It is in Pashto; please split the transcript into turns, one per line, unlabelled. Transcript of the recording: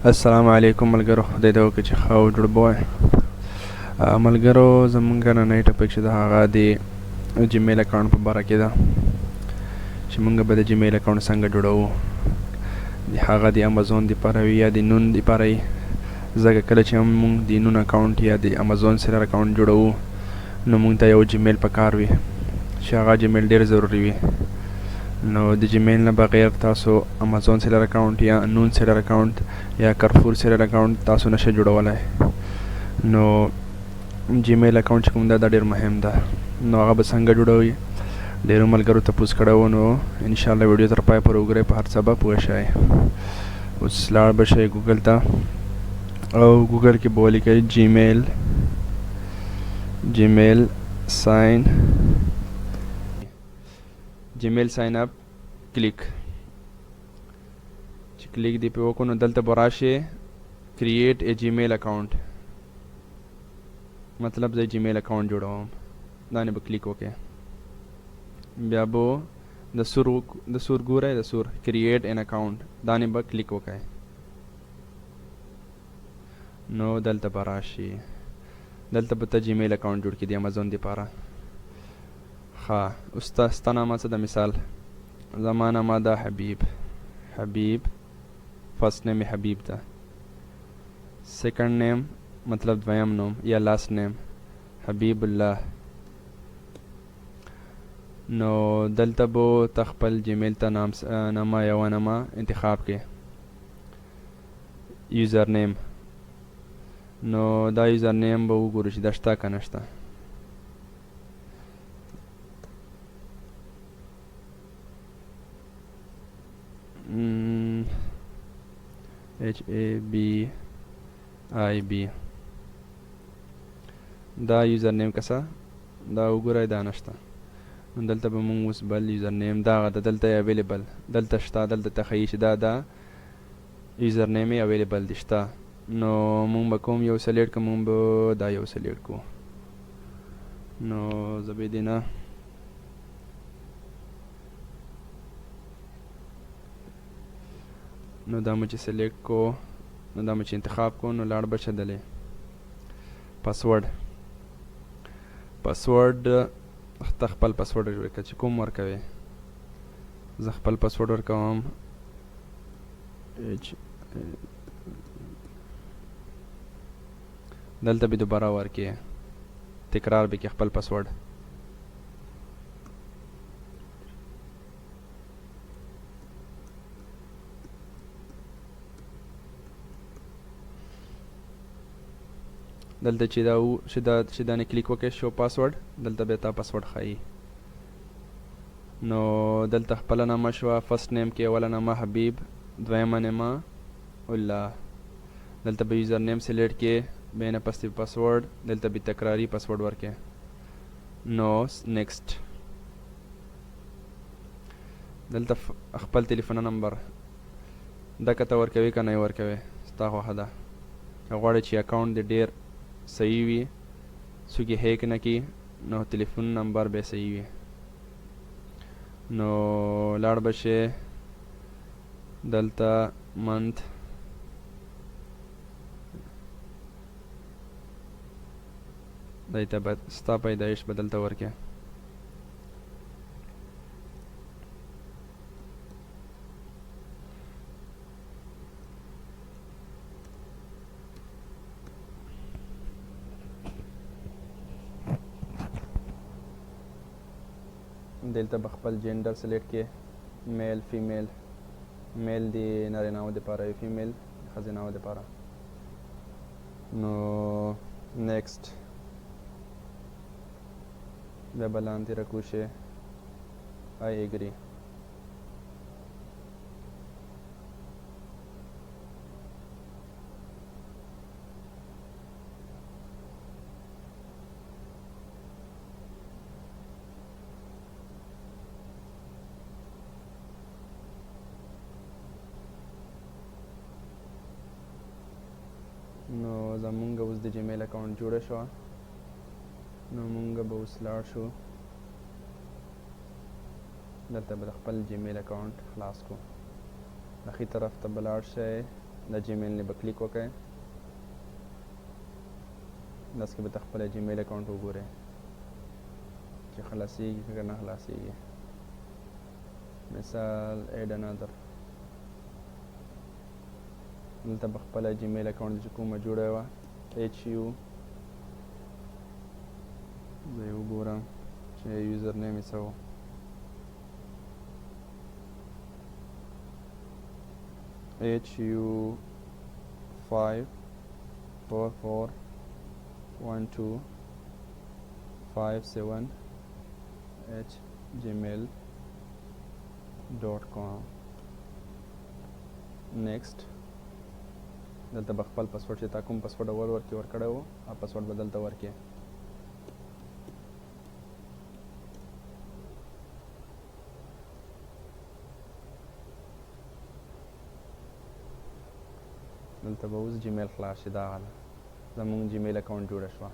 السلام علیکم ملګرو، خدای دې وکړي چې ښه او جوړ به وای. ملګرو، زمونږ نننی ټاپک چې ده هغه د جیمیل اکاونټ په باره کې ده چې مونږ به د جیمیل اکاونټ څنګه جوړوو. هغه د امازون دپاره وي یا د نون دپاره وي. ځکه کله چې مونږ د نون اکاونټ یا د امازون سیلر اکاونټ جوړوو نو مونږ ته یو جیمیل پکار وي چې هغه جیمیل ډېر ضروري وي. نو د جیمیل نه بغیر تاسو امازون سیلر اکاونټ یا نون سیلر اکاونټ یا کرفور سیلر اکاونټ تاسو نشئ جوړولی. نو جیمیل اکاونټ چې کوم ده دا ډېر مهم ده. نو هغه به څنګه جوړوي؟ ډېرو ملګرو تپوس کړی و، نو انشاءالله ویډیو تر پای پورې وګورئ، په هر څه به پوه شئ. اوس لاړ به شئ ګوګل ته او ګوګل کې به ولیکئ جیمیل ساین اپ کلیک. چې کلیک دی پې وکړو نو دلته به راشئ کریټ ا جیمیل اکاونټ، مطلب زه جیمیل اکاونټ جوړوم. دا نه به کلیک وکړئ. بیا به د سور ګورئ، د سور کریټ ان اکاونټ، دا نه به کلیک وکړئ. نو دلته به راشئ، دلته به ته جیمیل اکاونټ جوړ کړي د امازون دپاره. ښه، اوس ستا نامه څه ده؟ مثال زما نامه ده حبیب، فرست نیم حبیب ده، سیکنډ نیم مطلب دویم نوم یا لاست نیم حبیب الله. نو دلته به ته خپل جیمیل ته نامه یوه نامه انتخاب کړې. یوزر نیم، نو دا یوزر نیم به وګورو چې دا شته که نه شته. HABIB دا یوزر نیم کسه دا وګورئ، دا نشته. نو دلته به مونږ اوس بل یوزر نیم دغه ده، دلته اویلیبل دلته شته، دلته ته ښیي چې دا یوزر نیم یې اویلیبل دی شته. نو مونږ به کوم یو سلیکټ کړو؟ مونږ به دا یو سلیکټ کړو. نو زه به دې نه نو دا مو چې سلیکټ کو، نو دا مو چې انتخاب کو، نو لاړ به شه دلې پاسورډ ته خپل پاسورډ ورکړه چې کوم ورکوې. زه خپل پاسورډ ورکوم دلته به دوباره ورکې، تکرار به کې خپل پاسورډ. دلته چې دا نه کلیک وکړې شو پاسورډ، دلته به تا پاسورډ ښایي. نو دلته خپله نامه شوه، فرست نیم کې اوله نامه حبیب، دویمه نامه الله. دلته به یوزر نیم سلیکټ کې، بیا نه پس پاسورډ، دلته به تکراري پاسورډ ورکې. نو نیکسټ، دلته خپل تلیفون نمبر دا که ته ورکوې که نه یې ورکوې ستا خوښه ده. که غواړې چې اکاونټ دې ډېر صحیح وي، څوک یې هیک نه کړي، نو تلیفون نمبر به صحیح وي. نو لاړ به شې دلته منت، دلته به ستا پیدایش به دلته ورکې. دلته به خپل جینډر سلیکټ کې، میل فیمیل، میل د نارینه‌و دپاره وي، فیمیل ښځینه‌و دپاره. نو نیکسټ، بیا به لاندې راکوشئ آی ایګري. نو زمونږ اوس د جیمیل اکاونټ جوړه شوه. نو مونږ به اوس لاړ شو دلته به خپل جیمیل اکاونټ خلاص کو. اخی طرف ته به لاړ شئ، د جیمیل نه به کلیک وکړئ. داس کې به خپل جیمیل اکاونټ وګورئ چې خلاصېږي که نه خلاصېږي. مثال ایډ انادر، دلته به خپله جیمیل اکاونټ چې کومه جوړه وه HU زه یې وګورم چې یوزر نیم یې څه و. HU54441257@gmail.com. نیکسټ دلته به خپل پاسورډ چې تا کوم پاسورډ اول ورکړی و هغه پاسورډ به دلته ورکړې. دلته به اوس جیمیل خلاص شي. دغه ده زموږ جیمیل اکاونټ جوړه شوه.